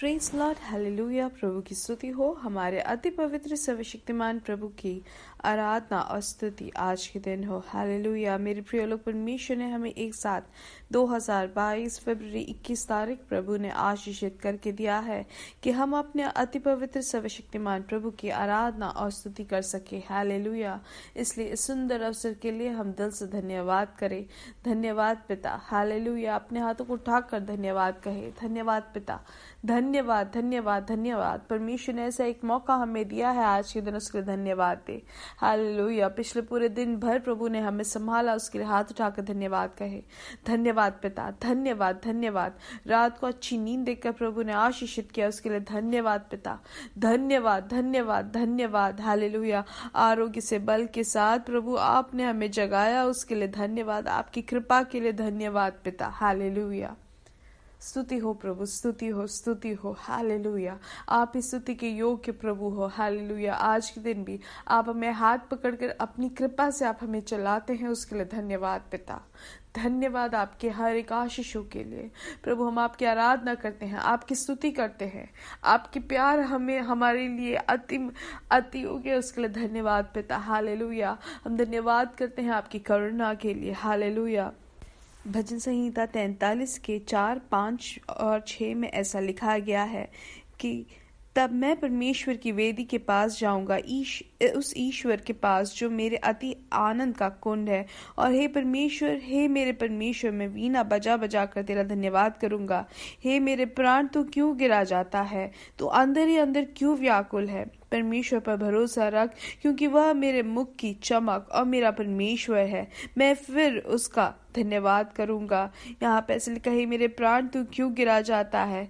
Praise Lord, hallelujah. प्रभु की स्तुति हो। हमारे अति पवित्र सर्वशक्तिमान प्रभु की आराधना और स्तुति आज के दिन हो। हालेलुया। मेरे प्रिय लोग, परमेश्वर ने हमें एक साथ 2022 फरवरी 21 तारीख प्रभु ने आशीषित करके दिया है कि हम अपने अति पवित्र सर्वशक्तिमान प्रभु की आराधना और स्तुति कर सके। हालेलुया। इसलिए इस सुंदर अवसर के लिए हम दिल से धन्यवाद करें। धन्यवाद पिता। हालेलुया। अपने हाथों को उठाकर धन्यवाद कहे। धन्यवाद पिता। धन्यवाद धन्यवाद धन्यवाद। परमेश्वर ने ऐसा एक मौका हमें दिया है आज के दिन, उसके लिए धन्यवाद दे। हालेलुया। पिछले पूरे दिन भर प्रभु ने हमें संभाला, उसके लिए हाथ उठाकर धन्यवाद कहे। धन्यवाद पिता। धन्यवाद धन्यवाद। रात को अच्छी नींद देकर प्रभु ने आशीषित किया, उसके लिए धन्यवाद पिता। धन्यवाद धन्यवाद धन्यवाद। हालेलुया। आरोग्य से बल के साथ प्रभु आपने हमें जगाया, उसके लिए धन्यवाद। आपकी कृपा के लिए धन्यवाद पिता। हालेलुया। स्तुति हो प्रभु, स्तुति हो, स्तुति हो। हालेलुया। आप इस स्तुति के योग्य प्रभु हो। हालेलुया। आज के दिन भी आप हमें हाथ पकड़कर अपनी कृपा से आप हमें चलाते हैं, उसके लिए धन्यवाद पिता। धन्यवाद आपके हर एक आशीषों के लिए प्रभु। हम आपकी आराधना करते हैं, आपकी स्तुति करते हैं। आपके प्यार हमें हमारे लिए अति योग्य, उसके लिए धन्यवाद पिता। हालेलुया। हम धन्यवाद करते हैं आपकी करुणा के लिए। हालेलुया। भजन संहिता 43 के 4, 5 और 6 में ऐसा लिखा गया है कि तब मैं परमेश्वर की वेदी के पास जाऊंगा, उस ईश्वर के पास जो मेरे अति आनंद का कुंड है। और हे परमेश्वर, हे मेरे परमेश्वर, मैं वीणा बजा बजा कर तेरा धन्यवाद करूंगा। हे मेरे प्राण, तू क्यों गिरा जाता है? तू अंदर ही अंदर क्यों व्याकुल है? परमेश्वर पर भरोसा रख, क्योंकि वह मेरे मुख की चमक और मेरा परमेश्वर है। मैं फिर उसका धन्यवाद करूंगा। यहाँ पे ऐसे लिखा है, मेरे प्राण, तू क्यों गिरा जाता है?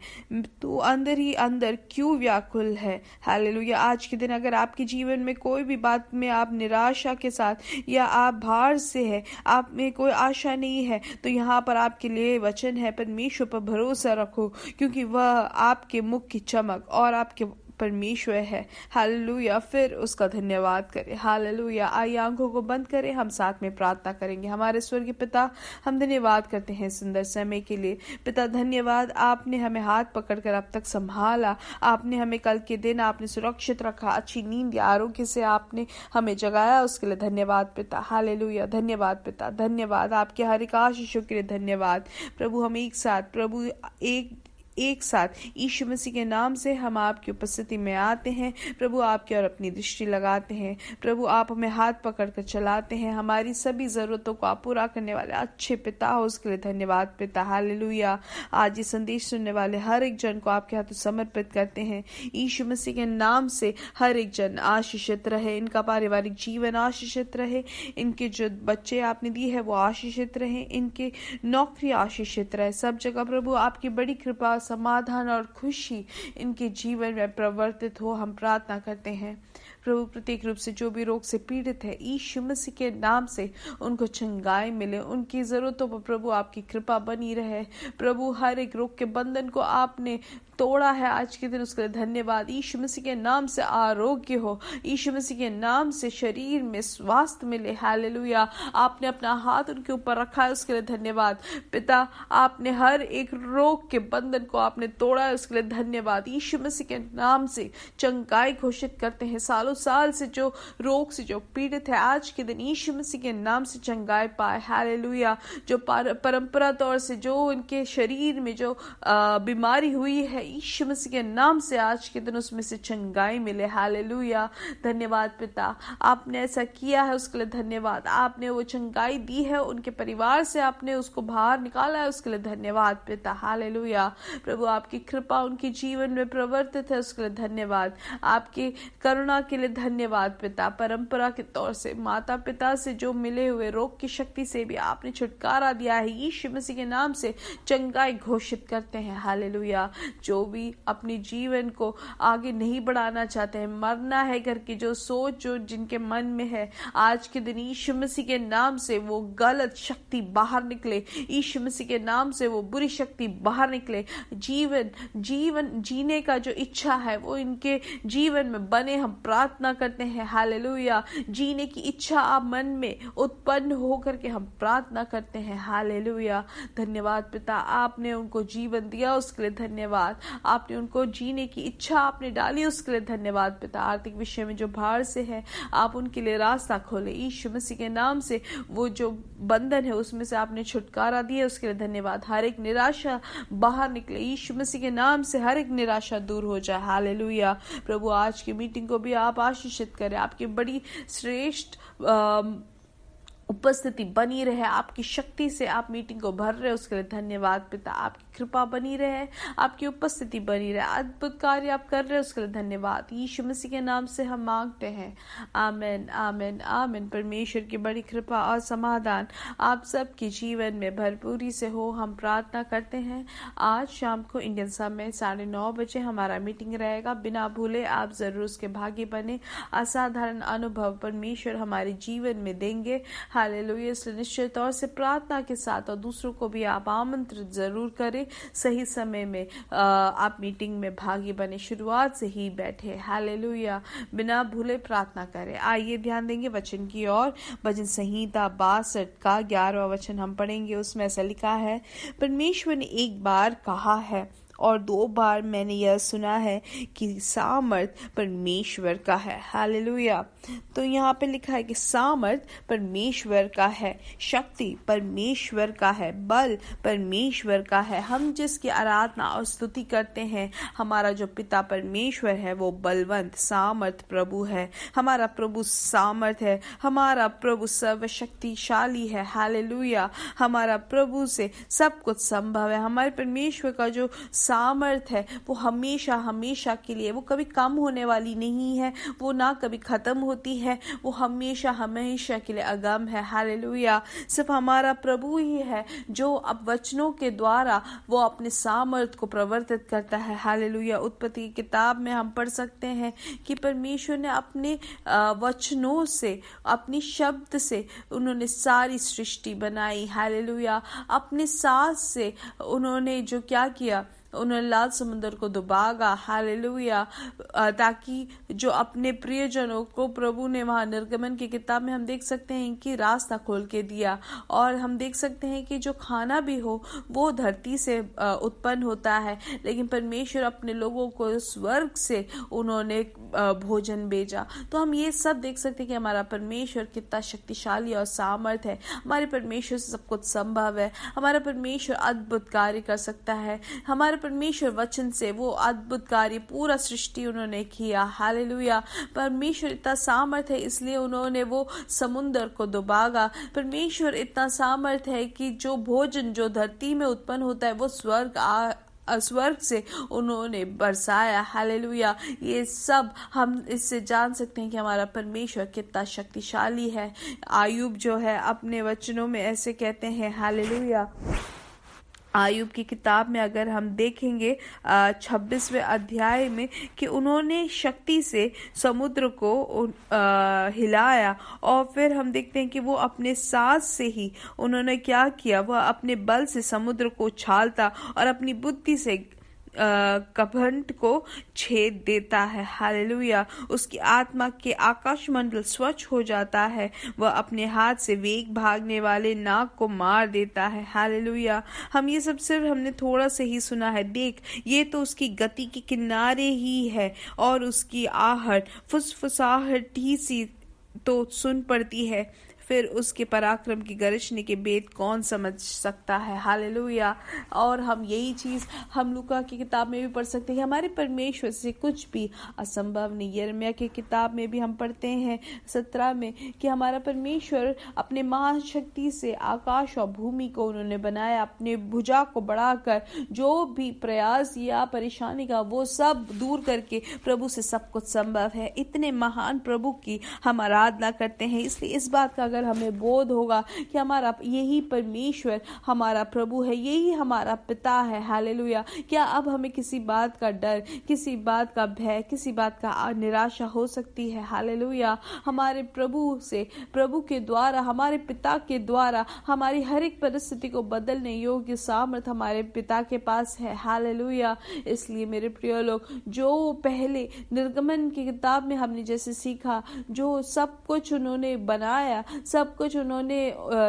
तू अंदर ही अंदर क्यों व्याकुल है? हालेलुया। आज के दिन अगर आपके जीवन में कोई भी बात में आप निराशा के साथ या आप भार से है, आप में कोई आशा नहीं है, तो यहाँ पर आपके लिए वचन है, परमेश्वर पर भरोसा रखो, क्योंकि वह आपके मुख की चमक और आपके परमेश्वर है। हालेलुया। फिर उसका धन्यवाद करें। हालेलुया। आइए आंखों को बंद करें, हम साथ में प्रार्थना करेंगे। हमारे स्वर्गीय पिता, हम धन्यवाद करते हैं सुंदर समय के लिए। पिता धन्यवाद, आपने हमें हाथ पकड़कर अब तक संभाला। आपने हमें कल के दिन आपने सुरक्षित रखा, अच्छी नींद या आरोग्य से आपने हमें जगाया, उसके लिए धन्यवाद पिता। हालेलुया। धन्यवाद पिता। धन्यवाद। आपके हर एक आशीषों के लिए धन्यवाद प्रभु। हम एक साथ प्रभु एक साथ यीशु मसीह के नाम से हम आपकी उपस्थिति में आते हैं प्रभु। आपकी और अपनी दृष्टि लगाते हैं प्रभु। आप हमें हाथ पकड़कर चलाते हैं। हमारी सभी जरूरतों को आप पूरा करने वाले अच्छे पिता हो, उसके लिए धन्यवाद पिता। हालेलुया। आज ये संदेश सुनने वाले हर एक जन को आपके हाथों समर्पित करते हैं। यीशु मसीह के नाम से हर एक जन आशीषित रहे, इनका पारिवारिक जीवन आशीषित रहे, इनके जो बच्चे आपने दिए हैं वो आशीषित रहे, इनके नौकरी आशीषित रहे। सब जगह प्रभु आपकी बड़ी कृपा, समाधान और खुशी इनके जीवन में प्रवर्तित हो, हम प्रार्थना करते हैं प्रभु। प्रत्येक रूप से जो भी रोग से पीड़ित है, यीशु मसीह के नाम से उनको चंगाई मिले। उनकी जरूरतों पर प्रभु आपकी कृपा बनी रहे प्रभु। हर एक रोग के बंधन को आपने तोड़ा है आज के दिन, उसके लिए धन्यवाद। यीशु मसीह के नाम से आरोग्य हो, यीशु मसीह के नाम से शरीर में स्वास्थ्य मिले। हालेलुया। आपने अपना हाथ उनके ऊपर रखा है, उसके लिए धन्यवाद पिता। आपने हर एक रोग के बंधन को आपने तोड़ा है, उसके लिए धन्यवाद। यीशु मसीह के नाम से चंगाई घोषित करते हैं। सालों साल से जो रोग से जो पीड़ित है, आज के दिन यीशु मसीह के नाम से चंगाई पाए। हालेलुया। जो परंपरा तौर से जो उनके शरीर में जो बीमारी हुई है, यीशु मसीह के नाम से आज के दिन उसमें से चंगाई मिले। हालेलुया। धन्यवाद पिता। आपने ऐसा किया है, उसके लिए धन्यवाद। आपने वो चंगाई दी है, उनके परिवार से आपने उसको बाहर निकाला है, उसके लिए धन्यवाद पिता। हालेलुया। प्रभु आपकी कृपा उनके जीवन में प्रवर्तित है, उसके लिए धन्यवाद। आपकी करुणा के लिए धन्यवाद पिता। परंपरा के तौर से माता पिता से जो मिले हुए रोग की शक्ति से भी आपने छुटकारा दिया है, यीशु मसीह के नाम से चंगाई घोषित करते हैं। हालेलुया। जो भी अपने जीवन को आगे नहीं बढ़ाना चाहते हैं, मरना है करके जो सोच जो जिनके मन में है, आज के दिन यीशु मसीह के नाम से वो गलत शक्ति बाहर निकले। यीशु मसीह के नाम से वो बुरी शक्ति बाहर निकले। जीवन जीने का जो इच्छा है वो इनके जीवन में बने, हम प्रार्थना प्रार्थना करते हैं। हालेलुया। जीने की इच्छा आप मन में उत्पन्न होकर के हम प्रार्थना करते हैं। हालेलुया। धन्यवाद पिता, आपने उनको जीवन दिया उसके लिए धन्यवाद। आपने उनको जीने की इच्छा आपने डाली उसके लिए धन्यवाद पिता। आर्थिक विषय में जो भार से है आप उनके लिए रास्ता खोले यीशु मसीह के नाम से। वो जो बंधन है उसमें से आपने छुटकारा दिया उसके लिए धन्यवाद। हर एक निराशा बाहर निकले यीशु मसीह के नाम से। हर एक निराशा दूर हो जाए। हालेलुया। प्रभु आज की मीटिंग को भी आप आशीषित करें। आपकी बड़ी श्रेष्ठ उपस्थिति बनी रहे। आपकी शक्ति से आप मीटिंग को भर रहे उसके लिए धन्यवाद पिता। आपकी कृपा बनी रहे, आपकी उपस्थिति बनी रहे, अद्भुत कार्य आप कर रहे उसके लिए धन्यवाद। यीशु मसीह के नाम से हम मांगते हैं। आमीन आमीन आमीन। परमेश्वर की बड़ी कृपा और समाधान आप सबके जीवन में भरपूरी से हो हम प्रार्थना करते हैं। आज शाम को इंडियन समय 9:30 बजे हमारा मीटिंग रहेगा। बिना भूले आप जरूर उसके भागी बने। असाधारण अनुभव परमेश्वर हमारे जीवन में देंगे। हालेलुया। इसलिए निश्चित तौर से प्रार्थना के साथ और दूसरों को भी आप आमंत्रित जरूर करें। सही समय में आप मीटिंग में भागी बने, शुरुआत से ही बैठे। हालेलुया। बिना भूले प्रार्थना करें। आइए ध्यान देंगे वचन की ओर। भजन संहिता 62 का 11वां वचन हम पढ़ेंगे। उसमें ऐसा लिखा है, परमेश्वर ने एक बार कहा है और 2 बार मैंने यह सुना है कि सामर्थ परमेश्वर का है। हालेलुया। तो यहाँ पे लिखा है कि सामर्थ परमेश्वर का है, शक्ति परमेश्वर का है, बल परमेश्वर का है। हम जिसकी आराधना और स्तुति करते हैं, हमारा जो पिता परमेश्वर है वो बलवंत सामर्थ प्रभु है। हमारा प्रभु सामर्थ है। हमारा प्रभु सर्वशक्तिशाली है। हालेलुया। हमारा प्रभु से सब कुछ संभव है। हमारे परमेश्वर का जो सामर्थ है वो हमेशा हमेशा के लिए, वो कभी कम होने वाली नहीं है, वो ना कभी खत्म होती है, वो हमेशा हमेशा के लिए अगम है। हालेलुया। सिर्फ हमारा प्रभु ही है जो अब वचनों के द्वारा वो अपने सामर्थ को प्रवर्तित करता है। हालेलुया। उत्पत्ति की किताब में हम पढ़ सकते हैं कि परमेश्वर ने अपने वचनों से, अपनी शब्द से उन्होंने सारी सृष्टि बनाई। हालेलुया। अपने सांस से उन्होंने जो क्या किया, उन्होंने लाल समुद्र को डुबागा। हालेलुया। ताकि जो अपने प्रियजनों को प्रभु ने वहां निर्गमन की किताब में हम देख सकते हैं कि रास्ता खोल के दिया। और हम देख सकते हैं कि जो खाना भी हो वो धरती से उत्पन्न होता है, लेकिन परमेश्वर अपने लोगों को स्वर्ग से उन्होंने भोजन भेजा। तो हम ये सब देख सकते हैं कि हमारा परमेश्वर कितना शक्तिशाली और सामर्थ है। हमारे परमेश्वर से सब कुछ संभव है। हमारा परमेश्वर अद्भुत कार्य कर सकता है। हमारे परमेश्वर वचन से वो अद्भुत कार्य पूरा सृष्टि उन्होंने किया। हालेलुया। परमेश्वर इतना सामर्थ है इसलिए उन्होंने वो समुद्र को डुबागा। परमेश्वर इतना सामर्थ है कि जो भोजन जो धरती में उत्पन्न होता है वो स्वर्ग से उन्होंने बरसाया। हालेलुया। ये सब हम इससे जान सकते हैं कि हमारा परमेश्वर कितना शक्तिशाली है। आयुब जो है अपने वचनों में ऐसे कहते हैं। हालेलुया। आयुब की किताब में अगर हम देखेंगे 26वें अध्याय में कि उन्होंने शक्ति से समुद्र को हिलाया, और फिर हम देखते हैं कि वो अपने सांस से ही उन्होंने क्या किया, वह अपने बल से समुद्र को उछालता और अपनी बुद्धि से कभंड को छेद देता है। हालेलुया। उसकी आत्मा के आकाश मंडल स्वच्छ हो जाता है। वह अपने हाथ से वेग भागने वाले नाग को मार देता है। हालेलुया। हम ये सब सिर्फ हमने थोड़ा से ही सुना है। देख, ये तो उसकी गति के किनारे ही है और उसकी आहट फुसफुसाहट ही सी तो सुन पड़ती है, फिर उसके पराक्रम की गरजने के भेद कौन समझ सकता है। हालेलुया। और हम यही चीज हम लूका की किताब में भी पढ़ सकते हैं, हमारे परमेश्वर से कुछ भी असंभव नहीं। यिर्मयाह की किताब में भी हम पढ़ते हैं 17 में कि हमारा परमेश्वर अपने महाशक्ति से आकाश और भूमि को उन्होंने बनाया। अपने भुजा को बढ़ाकर जो भी प्रयास या परेशानी का वो सब दूर करके प्रभु से सब कुछ संभव है। इतने महान प्रभु की हम आराधना करते हैं। इसलिए इस बात का अगर केवल हमें बोध होगा कि हमारा यही परमेश्वर हमारा प्रभु है, यही हमारा पिता है। हालेलुया। क्या अब हमें किसी बात का डर, किसी बात का भय, किसी बात का निराशा हो सकती है? हालेलुया। हमारे प्रभु से, प्रभु के द्वारा, हमारे पिता के द्वारा हमारी हर एक परिस्थिति को बदलने योग्य सामर्थ हमारे पिता के पास है। हालेलुया। इसलिए मेरे प्रिय लोग, जो पहले निर्गमन की किताब में हमने जैसे सीखा, जो सब कुछ उन्होंने बनाया, सब कुछ उन्होंने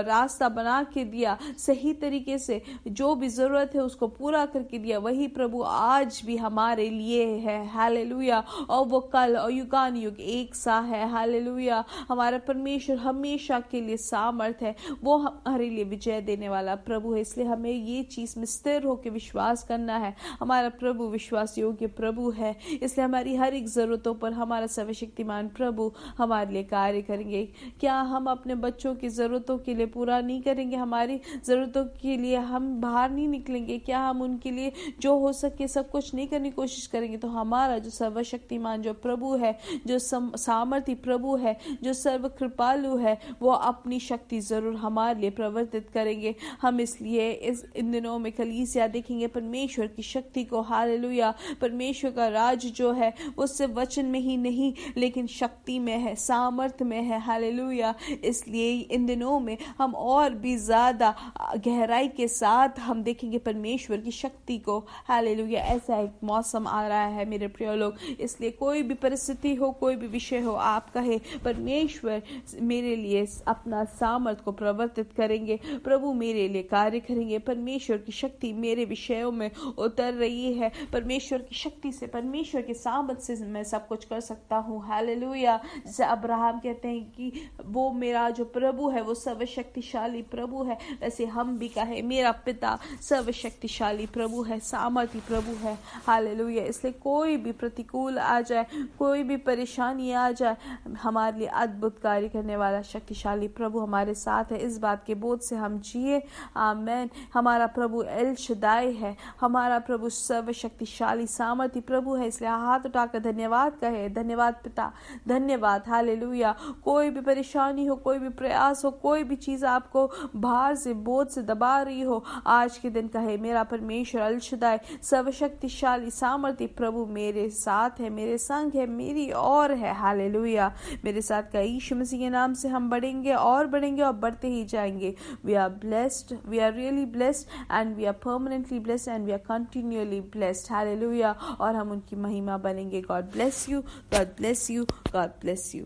रास्ता बना के दिया, सही तरीके से जो भी जरूरत है उसको पूरा करके दिया, वही प्रभु आज भी हमारे लिए है। हालेलुया। और वो कल और युगान युग एक सा है। हालेलुया। हमारा परमेश्वर हमेशा के लिए सामर्थ है, वो हमारे लिए विजय देने वाला प्रभु है। इसलिए हमें ये चीज में स्थिर होकर विश्वास करना है। हमारा प्रभु विश्वास योग्य प्रभु है, इसलिए हमारी हर एक जरूरतों पर हमारा सर्वशक्तिमान प्रभु हमारे लिए कार्य करेंगे। क्या हम अपने बच्चों की जरूरतों के लिए पूरा नहीं करेंगे? हमारी जरूरतों के लिए हम बाहर नहीं निकलेंगे? क्या हम उनके लिए जो हो सके सब कुछ नहीं करने की कोशिश करेंगे? तो हमारा जो सर्वशक्तिमान जो प्रभु है, जो सामर्थी प्रभु है, जो सर्व कृपालु है, वो अपनी शक्ति जरूर हमारे लिए प्रवर्तित करेंगे। हम इसलिए इन दिनों में कलीसिया देखेंगे परमेश्वर की शक्ति को। हालेलुया। परमेश्वर का राज जो है वो सिर्फ वचन में ही नहीं लेकिन शक्ति में है, सामर्थ में है। हालेलुया। इसलिए इन दिनों में हम और भी ज्यादा गहराई के साथ हम देखेंगे परमेश्वर की शक्ति को। हालेलुया। ऐसा एक मौसम आ रहा है मेरे प्रिय लोग। इसलिए कोई भी परिस्थिति हो, कोई भी विषय हो, आप कहे परमेश्वर मेरे लिए अपना सामर्थ को प्रवर्तित करेंगे, प्रभु मेरे लिए कार्य करेंगे, परमेश्वर की शक्ति मेरे विषयों में उतर रही है, परमेश्वर की शक्ति से, परमेश्वर के सामर्थ से मैं सब कुछ कर सकता हूँ। हालेलुया। जैसे अब्राहम कहते हैं कि वो मेरा जो प्रभु है वो सर्वशक्तिशाली प्रभु है, वैसे हम भी कहे मेरा पिता सर्वशक्तिशाली प्रभु है, सामर्थी प्रभु है। हालेलुया। इसलिए कोई भी प्रतिकूल आ जाए, कोई भी परेशानी आ जाए, हमारे लिए अद्भुत कार्य करने वाला शक्तिशाली प्रभु हमारे साथ है। इस बात के बोध से हम जिए। आमेन। हमारा प्रभु एल शदाई है, हमारा प्रभु सर्वशक्तिशाली सामर्थी प्रभु है। इसलिए हाथ उठाकर धन्यवाद कहे, धन्यवाद पिता, धन्यवाद। हालेलुया। कोई भी परेशानी हो, कोई भी प्रयास हो, कोई भी चीज आपको बाहर से बोझ से दबा रही हो, आज के दिन कहे मेरा परमेश्वर अल शदाई सर्वशक्तिशाली सामर्थी प्रभु मेरे साथ है, मेरे संग है, मेरी और है। हालेलुया। मेरे साथ का यीशु मसीह के नाम से हम बढ़ेंगे और बढ़ेंगे और बढ़ते ही जाएंगे। We are blessed, we are really blessed and we are permanently blessed and we are continuously blessed. Hallelujah. और हम उनकी महिमा बनेंगे। God bless you, God bless you, God bless you.